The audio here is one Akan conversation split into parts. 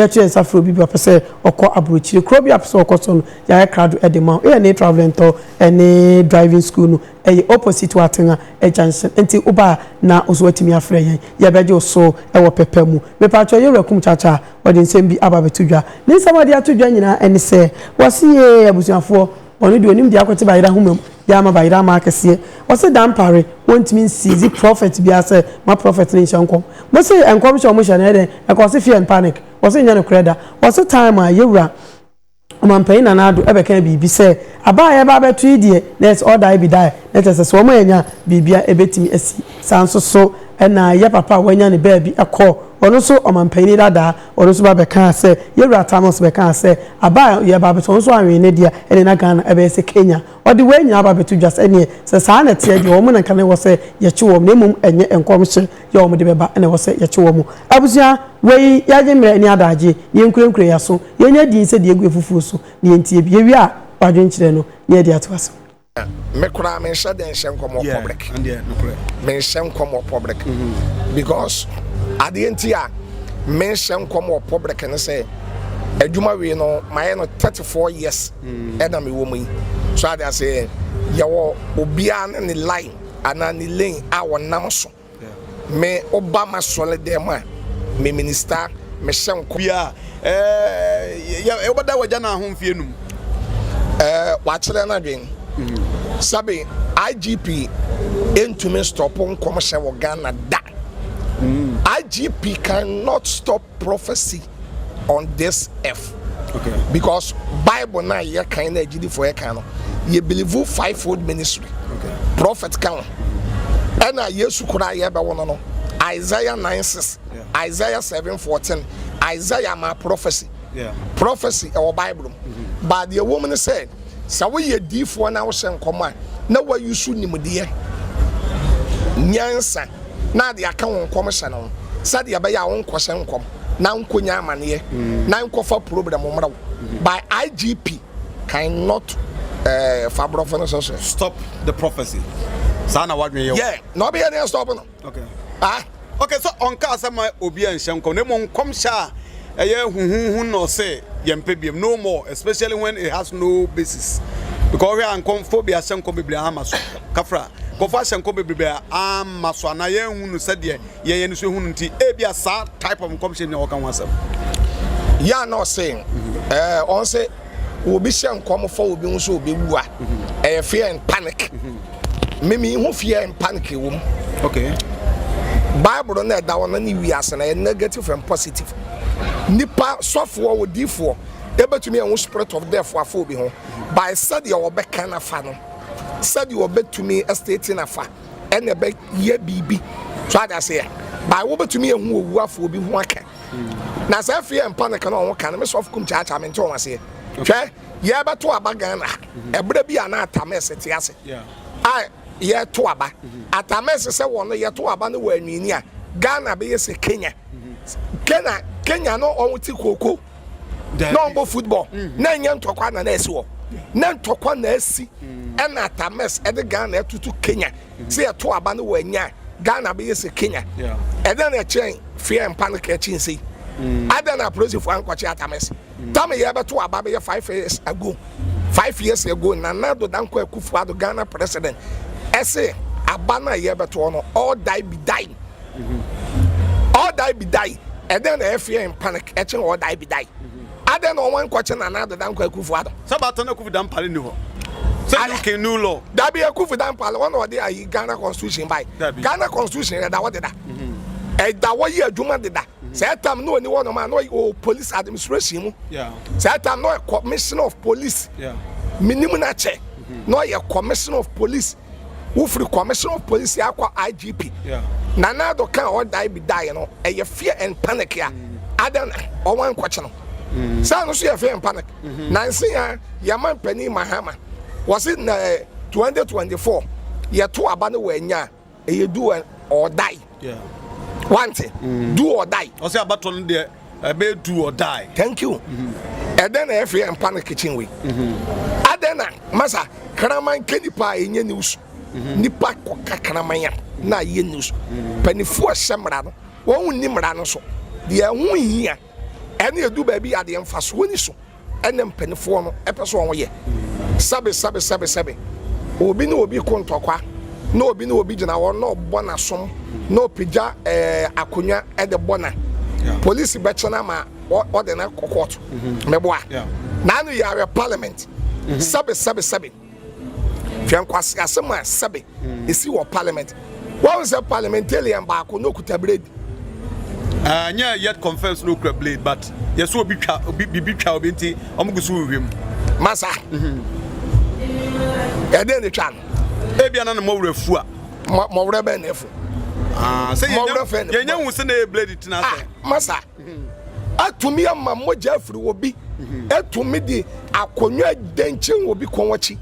ya che safro bi pese okọ abrochire kro bi apese okọ so no ya crowd e de ma e na traveling to any driving school no e opposite watenga e junction enti uba na oswatimi afre yen ya beje so e wo pepa mu me pacho ye rekum chacha odi nsem bi aba betudwa ni nsem odi atudwa nyina eni se wose ye abusuafo oni di onim di akwete bayira humam ya ma bayira ma akese wose dampare wontimi seize prophet bi ase ma prophet ni nkom mo se enkom sho mo shana eden e ko se fear and panic wose nya no kreda wose time a yewura omanpai na nado ebe kan bibi se aba ya ba betu idie let's order bi die let us so mo nya bibia ebetimi asi sanso so na ye papa wanya ne baabi akọ ono so omanpai ni dada ono so ba be kan se yewura tamos be kan se aba ye ba betu so anwe ne dia ene na Ghana ebe se Kenya odi wanya aba betu just ene se sa na tie de omo na kan wo se ye chi wo na mum enye enkomhye ye omo de beba ene wo se ye chi wo mu abusua wei yaje mre ni adaje ye nkurenkure ya so ye nya di se de egu efufu so ni entie bi ye wi a wadwen kire no ne de atwaso me kura me shade nshem komo public me nshem komo public because at the end here me nshem komo public and say adwuma we no my no 34 years and me wo mu so I say yawo obia ne line ana ni lane a wonam so me obama solid dem a me minister me shem ko bia ya obada waja na ahomfie num wa kire na dwen sabi IGP entumi stop nkom hye wo Ghana da IGP cannot stop prophecy on this earth. Okay. Because Bible na ye kind of GD for ye can you believe fivefold ministry. Okay. Prophet can and yesu kura ye be wono no Isaiah 9:6 Isaiah 7:14 Isaiah ma prophecy. Yeah. Prophecy or Bible. But the woman said so we ye di for na wo hye nkoma na wa yusu nimde nyansa na de aka won nkom hye no sa de be ya won kwhye nkom na nkonya amane na nkofa problem mrawo by IGP cannot stop the prophecy sana wadwe yo yeah no be any stop no okay okay so on ka asema obi anhye nkom ne mo nkom sha eye huhuhu no say yempe biem no more especially when it has no basis because we are phobia shenko biblia amaso kafra kofa shenko biblia amaso na ye hunu sede ye ne so hunu nti e bia sa type of competition na wokan wasam ya no saying on say obi shenko for obi nso obi bua fear and panic me hu fear and panic wo okay Bible na da wona ni wiase na negative and positive nipa sofo wo difo ebetumi ehun spirit of death for afo bi ho by said your obeka na fa no said your betumi estate na fa ene be ye bibi so ada say by wo betumi ehun owu afo bi ho aka na say fear and panic na won kan me sof kum cha me nti won ase hwe ye beto abagan na ebra bi ana atames ti ase ai ye to aba atames se won ye to aba na wa anwini a Ghana be ye se Kenya no on ti koko no go football na nya ntokwa na esi wo na ntokwa na esi e na atames e de Ghana etutu Kenya se ye to aba na wa anya Ghana be ye se Kenya e de na chen fear and panic e chen sei ada na prosifu ankwachi atames tam ye be to aba be 5 years ago 5 years ago na Nado Dankwa Akufo-Addo Ghana president ese abana ye be to no all die be dying all die be die and then fear and panic etching all die be die ada no one question na Nado Dankwa Akufo-Addo sabato na Akufo Dampale ni ho so you can new law that be Akufo Dampale one of the Ghana constitution by Ghana constitution that what did that that what you adwuma did that say time no anyone man no police administration say time no commissioner of police minimum na che no your commissioner of police who free commissioner of police akwa IGP na Nado kan all die be die no e fear and panic ya adan o wan kwache no say no so fear and panic na nsia ya man pani Mahama was it 2024 ye to aba no wanya e do or die one thing do or die o say abaton there be do or die thank you and then fear and panic kitchen we adena masa kraman kenipa enye news nipa kraman ya na ye news panifu asemra no won ni mra no so de ehun hia ene edu ba bi ade mfaso woni so ene mpanifo no epeso won ye sabe obi na obi kontokwa na obi na obi gina won na obona som na opija akonya e de bona police be chana ma order na court meboa na no ya parliament sabe fian kwase asema sabe esi wo parliament one say parliamentarian ba ko no kuta blade nya yet confirms no kuta blade but yes obi twa obi nti omugusu wiem masa e de ne twa ebia na mo wrefu a mo wre be nefu say yenya hu se na blade tina say masa atumi ama moja afiri obi atumi di akonwa denchin obi konwachi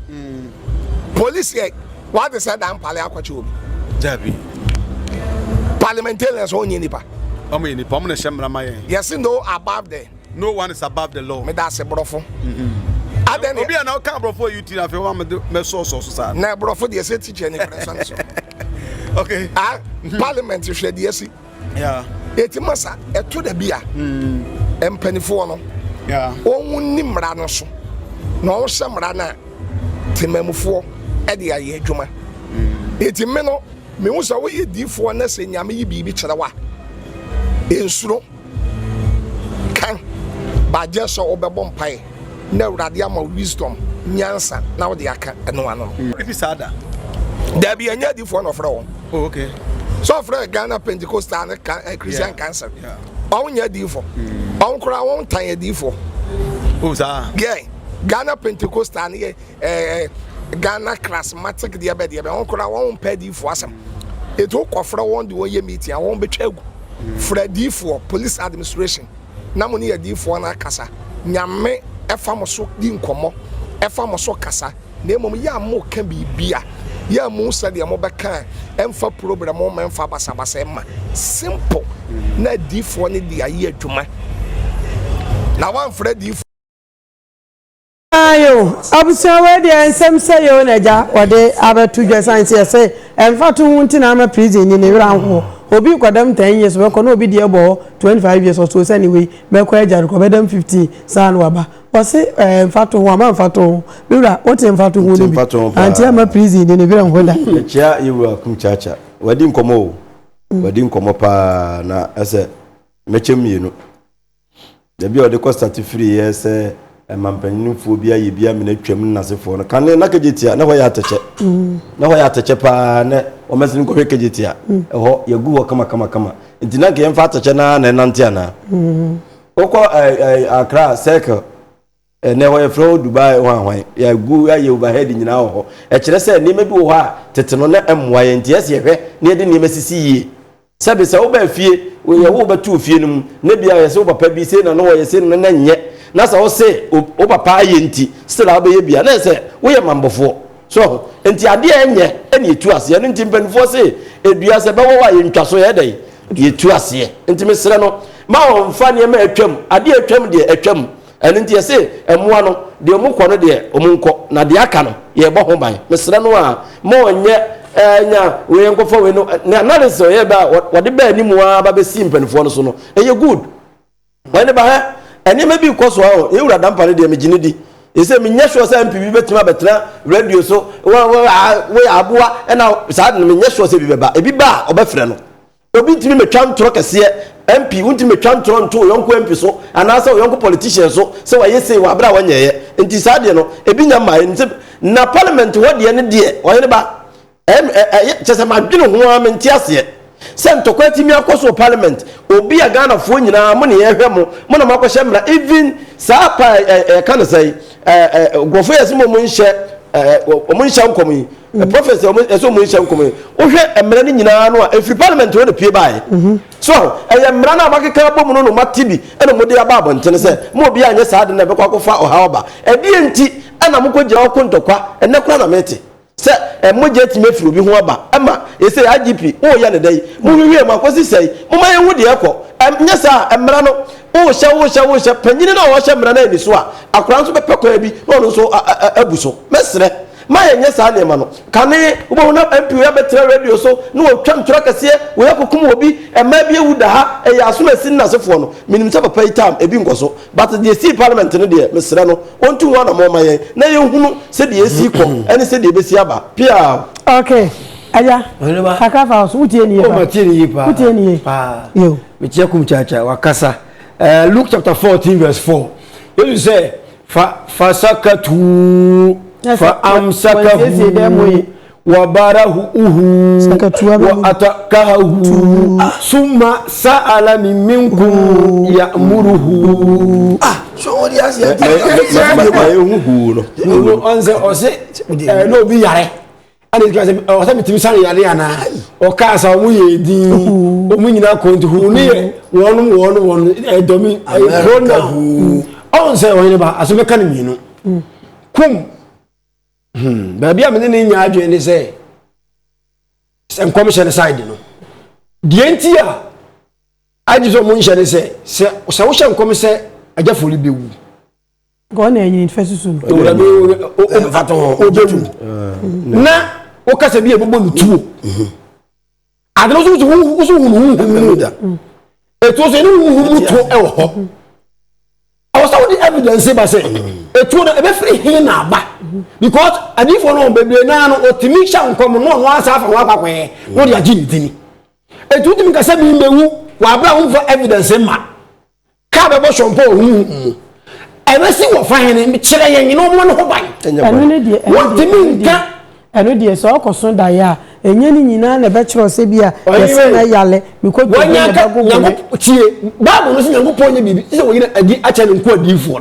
police what they said am pale akwachi obi jabi parliamentarians only nipa omo nipa omo na shemra maye yes no above there no one is above the law me da se brofo aden obi na ka brofo you tell afi one me so sa na brofo de se teacher ni person so okay parliament hwede yesi yeah eti masa eto da bia empanifo no yeah ohun ni mra no so na o hye mra na temamufo e de aye adwuma eti me no me hu so wo yedifo na se nyame yi bibi kire wa ensuro kan ba je so obebo mpai na urade ama wisdom nyansa na wo de aka eno ano ifi sada da bia nya difo no fra wo oh okay so fra Ghana Pentecostal and Christian Council on nya difo on kura won tan difo oh sa yeah Ghana Pentecostal Ghana charismatic dia be on kura won pa difo asem eto kofra won de won ye meeting won betwa egu fra difo police administration na mo ne difo na kasa nyame efa mo so di nkomo efa mo so kasa na emom ya mo ka bibia ya mo sade mo beka emfa program mo emfa basabasa emma simple na difo ne dia ye adwuma na wan fra difo ayo abusa we de ensem say yo naja ode abetu dwasanse say emfa to hunti na ma prison ni ne wira ho obi kwadam 10 years we ko no obi de ebo 25 years or so anyway me ko eja ko bedam 50 san waba o say emfa to ho ma emfa to wira o te emfa to ho ni bi anti ama prison ni ne wira ho da chia yewu akum chacha wadi nkomo pa na ese mechemienu da bi o de costa free yes mampanimfo bia ye bia me na twam nasefo no kan na kajetia na ho ya tache pa na o mesin ko kajetia ho yagu ho kama ntina ke yemfa tache na nante ana oko Accra circle ne ho ye fro Dubai hwan yagu ya ye overhead nyina ho e kire se ni mebi ho a tete no na emwa ye ntie se hwe ne de ni mesisi yi sabe se wo ba fie wo ye wo ba tu fie num ne bia ye se wo papa bi se na no ye se na nye na sa wo se o papa yenti still abaye bia na se wo ye mambofo so enti ade enye ene etu ase no enti mpanifo se edua se be wo wa ye ntwaso ye dai ye tu ase enti mesere no ma wo mfa ne ma atwam ade atwam de atwam ene enti se emua no de mu kɔ no de omunko na de aka no ye bo ho ban mesere no a ma onye nya we nkofo we no na analysis ye ba wode ba animu a ba be si mpanifo no so no eye good wani ba ha ene me bi koso a e wura dampare de megine di ese me nya sure say MPB betima betra radio so we aboa na sad me nya sure say bi beba e bi ba obefre no obi ntimi metwa ntoro kese MP untimi metwa ntoro nto yonko MP so anasa yonko politician so se wa yese wa bra wanyeye enti sad no e bi nya mai na parliament wode ne de o ye ba chese madwene ho a menti ase sento kwatimi akoso parliament obi a Ghana fo nyina mo ne yehwe mo na makɔhye mra even saa pa kan say gofo yesimo mo nhye nkom yi professor eso mo nhye nkom yi wo hwe emra ne nyina no a every parliament wo de pie bae so mra na makeka bom no matibi ene mo de aba abɔntene sɛ mo obi anye saa de na be kwakofa ohaoba edi enti ana mo kɔgyina okontokwa ene kora na mete se moje time firi obi ho aba ama ese IGP o ya ne dai mo wiwe makosi sei mo ma ye hu de ekɔ nya sa emra no o hye panyine na o hye mra na ni so a akora nso be pekɔ bi no no so abuso mesre ma yenye sa ne ma no kane wo na MP ya betre radio so no twam twra kase wo yakokum obi ema bi ewuda ha e ya asoma sin na sefo no minim se papa itam ebi ngoso but the see parliament no de mesre no ontu ho na mo ma yen na ye hunu se de esi ko ene se de besi aba pia okay aja hakafa so utie ni o matie ni pa utie ni pa yo me tie kum chacha wakasa Luke chapter 14 verse 4 you say fa sakatu fa amsakahu wa barahu wa atakahu summa sa'ala minkum ya'muruhu so what is ya no onse ose no bi yare ani ka se o se mitimi sare yare ana o ka sa mu ye din o mu nyina kontu hu ni wonu edomi rona onse o ni ba aso meka ni minu kum ba bia me ni nya adwe ni se sem commission side no die ntia ajizo mu nhye ni se wo hye nkom se ajafori bewu go na enyi fesusu o fato o bewu na o kasa bi ebobo nutuo adno so hu da eto so ni hu muto e wo ho awosa wo di evidence ba say eto na ebe free hin na aba because adifo no bebre na no otimi hya nkom no asa afa wa kwakwe no dia gi nitini eto timi kasa bi mewu wa bra hu for evidence ma ka be bo shompo hu ebe si wo fa hin kire yen no mo no ho ban enu ne die otimi nka enu die so okoso da ya enye ni nyina na be kire se bia yesi na yale because wonya ka nyango tie bible no se nyango ponye bibi se wo yina adi acha ne nko adifo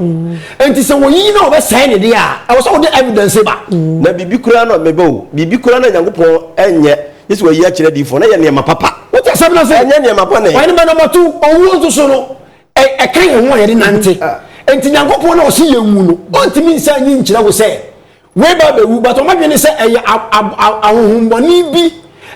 enti se wo yina obe sai ne dia awoso wo de evidence ba na bibi kura no mebe o bibi kura na nyango pon enye yesi wo yi akire adifo na ye ne mapapa wo ta sabna se enye ne mapapa ne wani ba number 2 owo nso so no e kan ye ho ye nante enti nyango pon na o se ye wu no ontimi nsa nyi nkyira wo se we ba be wu but o ma dwene se eye ahohumboni bi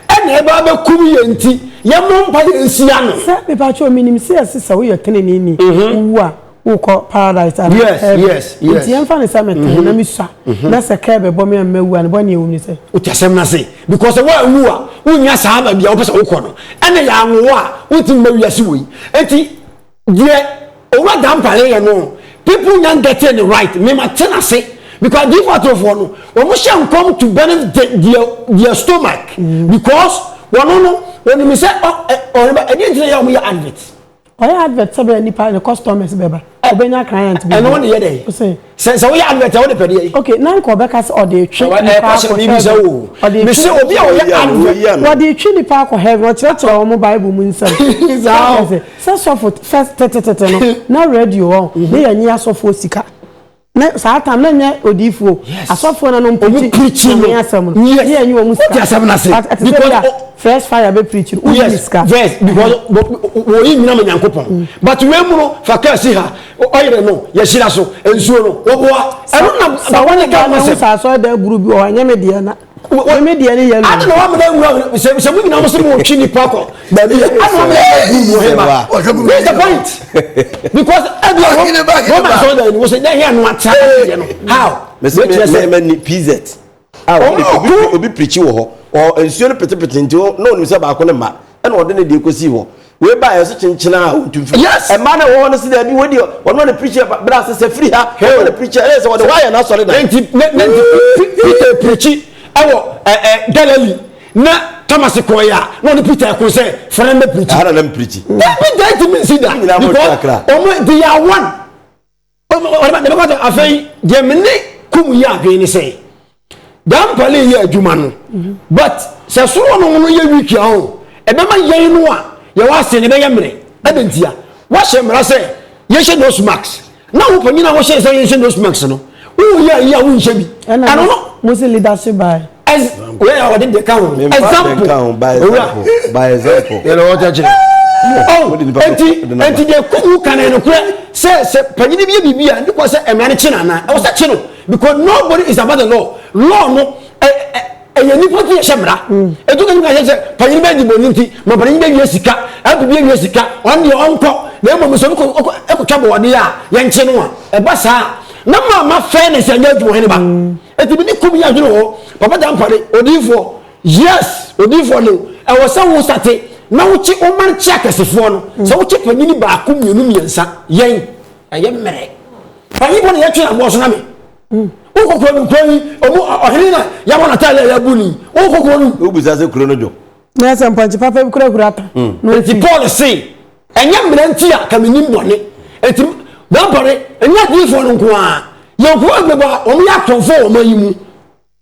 ene e ba be kum ye nti ye mo mpa ye nsia no se be pa cho minim se asesa wo ye kenene ni wu a wo ko paradise and yes nti en fa ne se meten na mi swa na se ka be bo me mawu an bo ne ewu ni se o tiasem na se because wa wu a wunya sahaba bia wo pese wo ko no ene ya anwo a wuti mawu ase wo yi enti je o wa dampale ye no people nyan get it right me ma tena se because the photo for no we must come to benefit their stomach because one no when me say or any thing ya me advert o ya advert sabe ni pa the customers beba obenya client be and one here dey say we advert we dey pay okay now ko be ka say o dey twi me say obi o ya advert what dey twi ni pa ko have what church o mo bible mu nsam say so for first no na radio o na ya nya so for sika na saata na nya odifuo asofo na no preach me asem no ye anyi wo muska asem na say because fresh fire be preach u muska yes because wo yi nyina manyankopon but we mu no fakasi ha oyire no ye shira so ensuo no wo boa eno na ba woni ka mo se sa so da group bi o anya me de na we me de ne ye no ade no wa me na wu se mu nyina mo se mo twi ni pako ba bi ade no me group wo heba what's the point because everyone what so that was there here no atta you know how me PZ obi preach wo ho o ensuo no petepete nti no no se ba ko ne ma e na ode ne de kosi ho we ba yo so chenchena untumfi e ma na wo no se da bi we de ono ne preacher bra se free ha wo ne preacher e se wo de why na sorry na Peter preach ewo Galilee na Thomas Koya no the Peter ko say friend me preach ara na preach that means that because they are one o the because afei Gemini kum ya adwene say dan pale ye adwuma no but se soro no ye wiki ahụ ebe ma ye no a ye wa se ne be ye mre abentia wa hye mra se ye hye nose mask na wo panyina wo hye se ye hye nose mask no wo ye ya wo hye bi ano no must leadership by as we are did the count example by example you know what I oh enti de ku kan no kure se panyina bi bibia ndiko se emane china na e wo se chino because nobody is about the law no eye nipa ti hemra etu kan ka se panyin be di boninti ma panyin be wi sika abu bi wi sika on de onko na mo so ko e ko twabo wode a ye nche no a e ba sa na ma fairness anya adwo he ne ba eti bi ni kum ya dwene ho papa dan pare odifo yes odifo no e wo se wo sate na wo chi o man chi akasefo no so wo chi panini ba akum mienu miensa yen aye mere panyi bo na ya twa abo so na me wo kokoro no kwani omu ohene na ya bona tale ya buni wo kokoro no wo buza se kuro no jo na se mpanchi papa bi kura ata no ti Paul say enya mere ntia kamini bone eti dan pare enya odifo no nko a yɛnko agbeba ɔmo yɛ atɔnfo ɔmo yi mu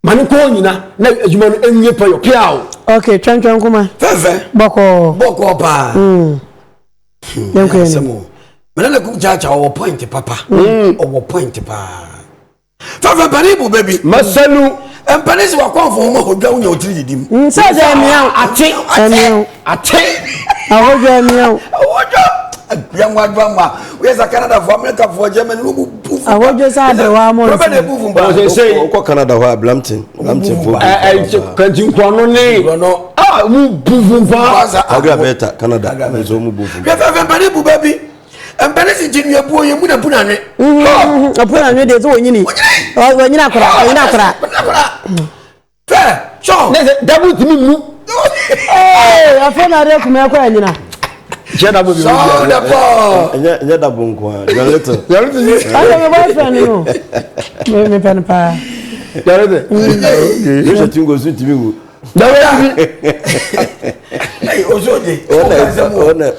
mane kɔɔ nyina na adwuma no ɛnyɛ pa yɔ pia o okay twɛntwɛn kuma fɛfɛ bɔkɔ paa yɛnko yɛ no mene na kum chacha ɔwɔ point papa ɔwɔ point paa fɛfɛ pani bu baby masalu mpani si wakɔnfo ɔmo hodwa wonya otiri didim sɛ sɛ miaw ate ahodwa miaw Yangwa, we as a Canada for America for Germany, who poof. I want just add the one more. Say, Canada, where Blampton for Canting Quano, ah, move Buffa. I'll grab better Canada. Baby, baby. And Benessi Junior boy, you would have put on it. I put on it, all you need. When you're not fair, so double to me. Oh, I found out from America. Jeda bo bi so the ball nya da bo nko a Yarete ayo my boyfriend no me pen pa Yarete okay you should go so timi wo hey ozoje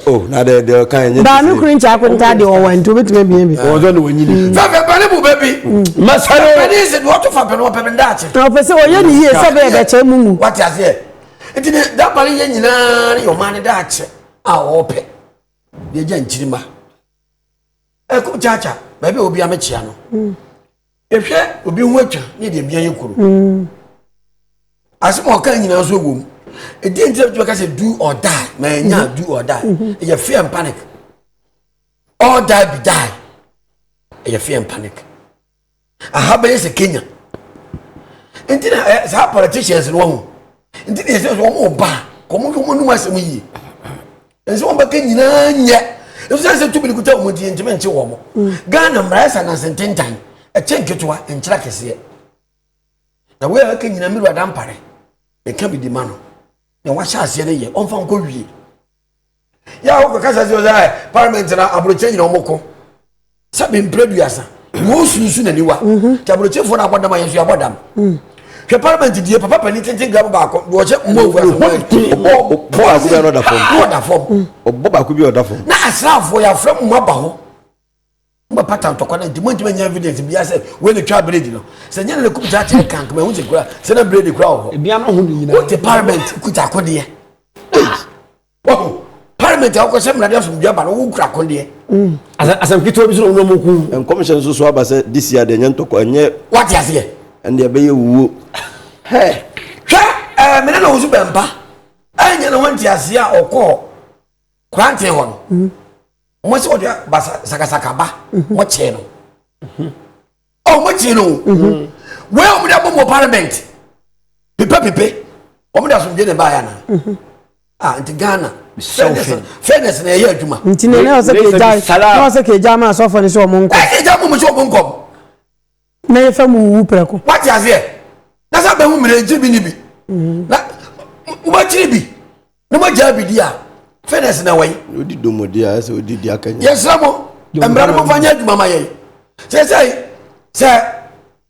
oh na de kan nya ba no krin cha kwenta de o wan to betime bi ozo no wanyini fa fa bale bu baby masaro bani se what fa pe no pe ndache no pe se o ye ni ye se be be che mumu what is here etine da bale ye nyina yo man ndache a ope de gya nchirima eko chacha ba be obi amechia no ehwe obi hu atwa ne de bia yekuru asimo kan nyina so gum e de ntia to ka say do or die ma nya do or die e fear and panic or die be die e fear and panic ahaba yes Kenya entina sa politicians no ho entina yes so mo ba komo no asem yi enso won ba ka nyina nya enso say to bi kuta mo die ntime nche wo mo Ghana mrasa na sententan e chenketwa enchira kese na we ka nyina miru adam pare e ka bi di mano na wa sha ase ne ye onfa nko wie ya wo ka sa se o say parliament na abroche nyina omoko sabe mpreduasa wo susu na niwa ta abroche fo na akwadam ayesu abodam ke parliament die papa pani tenten grab ba ko wo che mo wu po akubi another form obo ba akubi other form na asrafo ya fra mo ba ho mba pattern to kwana ndimo ndimo nya evidence bia say we ne twa bread no se nya le kupita che kank ma hu se kura se na bread kura ho bia no ho nyina what the parliament kuta akode oh parliament akọ se mrade so bia ba no kura akode asam kito bi so no mo ku en commission so aba say this year de nya ntoko enye what ya say and de be ye wuo he hwa me na wo su bempa anya na wanti ase a okọ kwante ho no mo se odia basa sakasaka ba mo che no oh mo che no we o mo da bo parliament pepe o mo da so je ba ya na nti Ghana fairness na ye adwuma nti ne na so ke ja na so ke ja ma so for ni so mo nko e ja mo so mo nko na ye fa mu wu preko what ya say na sa be hu mire nti bi ni bi na mo chiri bi na mo ja bi dia fairness na way odi domodi a se odi dia kanya yes ramo embrado mo fanya adwuma ma ye say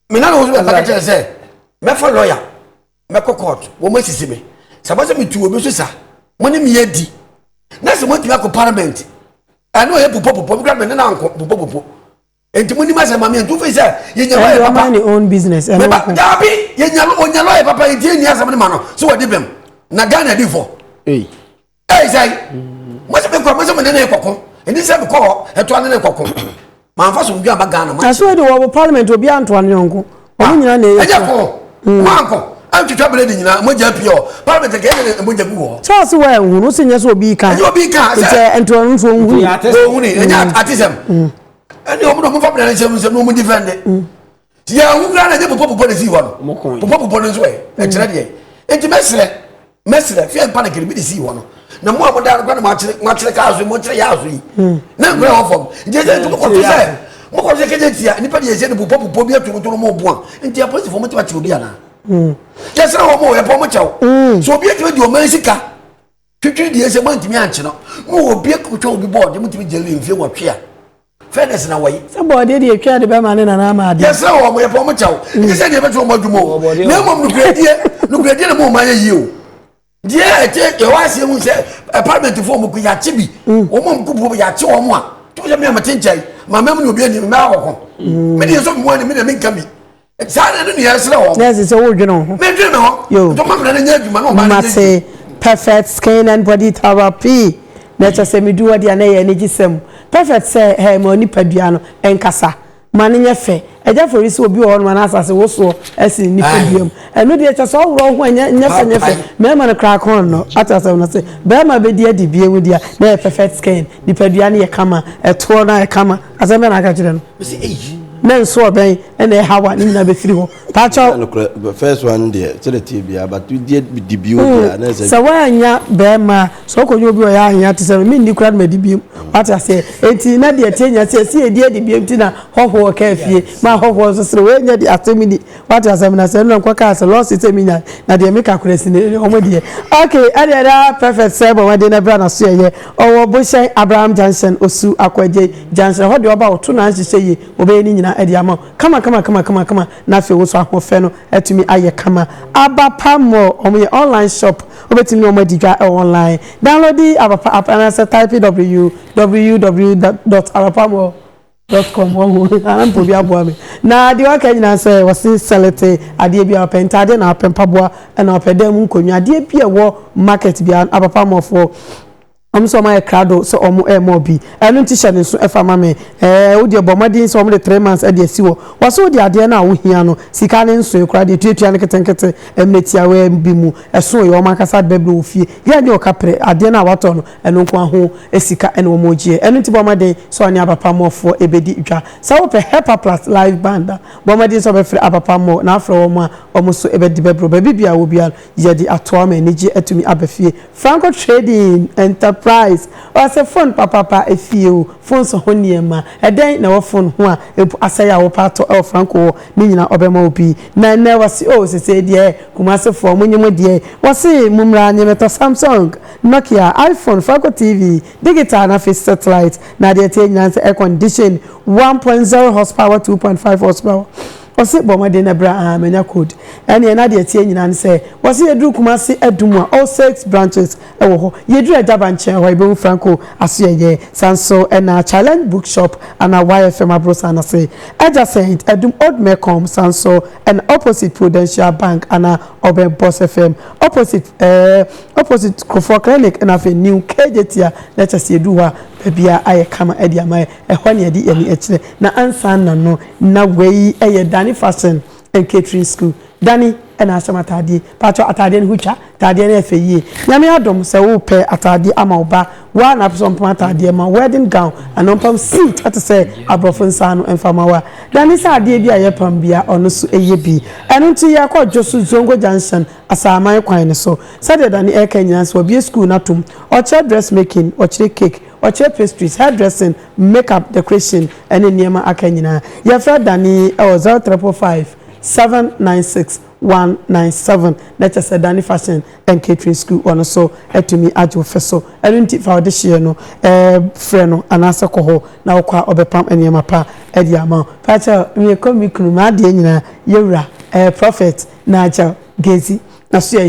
me na no so be pakete say me for lawyer me court wo mo sisi me sabase me tu obi so sa mo ni me yadi na se mo ti akọ parliament ano ye popo mi grant me na anko popo enti mo ni ma se ma me ntu fe say ye nya lawyer papa my own business me ba dabi ye nya lawyer papa enti ni asem ni ma no so wo di bem na Ghana di for say mo se be ko mo se mo ne kokon enti se be ko eto ane ne kokon ma fa so ndua ba Ghana ma aso de wo parliament obi anto ne yonko o nyina na ye ko wanko antwitwa bele di nyina mo ja pio parliament ke ne mo ja gu ho so we hunu se nya so obi ka obi ka se ento nso hunu o hunu enya atisem ani o mo fa bele nsem nsem no mo defend ya hu gra na je popo ne si ho no popo ne so e kire de enti mesre fi en panic bi de si ho no na mo aboda kwa na ma kire ka azu mo kire ya azu yi na ngre ho fom je je ko ko se mo ko se keje tia nipa de yese ne popo bi atoto mo bo a ntia police fo mo ti ba ti obi ana yes na wo mo ye po mo chawo so obi ati di o man sika twitwi de yese man timi anche no mo obi akotwa obi board mo timi jeli mfie wo twe a fairness na wayi se board de etwa de be ma ne na ma ade yes na wo mo ye po mo chawo yese de be to mo adwumo na mo nukredie na mo man ye o die e wa se hu se apartment fo mo ku ya chibi wo mo mkubu ya chi wo mo a to je me amatenchai mama mu obi ani me akoko me de so mo ani me de me nkami sana no ya sra wo yes so wo dwene ho me dwene ho to ma na nya adwuma no ma say perfect skin and body therapy na cha se me duwa dia na ye ne gisem perfect say he mo ni padua no enkasa mane nye fe eja for isi obi wo no na asase wo so esi ni padiam eno de cha so wo ho nya fe me ma no crack on no atasa na say be ma be dia di bie wo dia na perfect skin ni padua na ye kama eto na ye kama aseme na aka kire no see eh men so ben ene hawa ni na be firi ho pacho first one there to the tibia but we did the bio na say so wa nya be ma so ko nyobi o ya ahia te say me ndi kura na di what I say enti na de tenya say see di biem ti na hoho ka fie ma hoho so sere we nya di atemini what I say na say no kwa ka say lost it me na de make accuracy ne o mo de okay ada perfect say bo we de na bra na so ye owo Boshen Abraham Johnson osu akwaje Johnson ho de oba oto na nhye ye obe ni nyina edi ama kama na fe wo so ahofe no etumi aye kama abapa mo omo online shop obetimi no madigwa online download the abapa app and say type www.abapamo.com am po bi abo me na de waka nyina say wasi selete ade bi apenta ade na apempa boa na opedam nkonwa ade bi e wo market bi abapamo for so my crowd so MOB enu t-shirt nso efa mame wo de bomadi so de 3 months e de siwo waso de ade na wo hia no sika ne nso ekura de tuatua ne ketenkete emnetia we bi mu eso ye o makasa de bebre wo fie ye de o kapre ade na wato no enu nko ho esika ene wo mogie enu ti bomadi so anya papa mo fo ebedi dwa sa wo pe Hyper Plus live band bomadi so be free papa mo na afro wo ma omo so ebedi bebre ba bibia wo bia ye de atoa ma enigi etumi abafie Franco Trading Enterprise or say phone papa efie phone so honiema eden na wo phone ho a asaya wo pato el Franco ni nyina obema obi na na wasi say de kuma se for munyem de wasi mumra nyemeto Samsung Nokia iPhone Franco TV digital na face satellite na de te nyina air condition 1.0 horsepower 2.5 horsepower wasi bomade na bra amenya code ene na de tie nyina say wasi edru kuma se edum a all 6 branches ewo ho yedru edaba nche ho ibe Franco asuyeye sanso na challenge bookshop ana YFM abrosa na say adjacent edum old Mecom sanso and opposite Prudential Bank ana obe Boss FM opposite Kofo Clinic na fe new KJT na chase edu ha bia aye kama edi amaye ehwa ne edi eni echire na ansa na no na wei eye Dani Fashion and Catering School Dani na asema atade pacho atade ne hucha atade na efeye nyame adom se wo pe atade ama oba wa na person pon atade ma wedding gown anompam seat at say abrofo nsa no emfama wa Dani sa ade bia ye pam bia ono so eye bi eno nti ya kwa Josu Zongo Junction asaman kwan ne so sade Dani e kanya so bi school na tum o che dressmaking o che cake or pastries, hairdressing, makeup, decoration, and in Niema Akanyina. Your friend Dani 0345-796-197. Let us say Dani Fashion and Catering School on so to me at your fesso. I don't think for this year no freno and answer coho now qua obepam and Yamapa Ediama. Pacha, me come me Kruma Diana, Yura, prophet, Naja, Gazy, Nasia.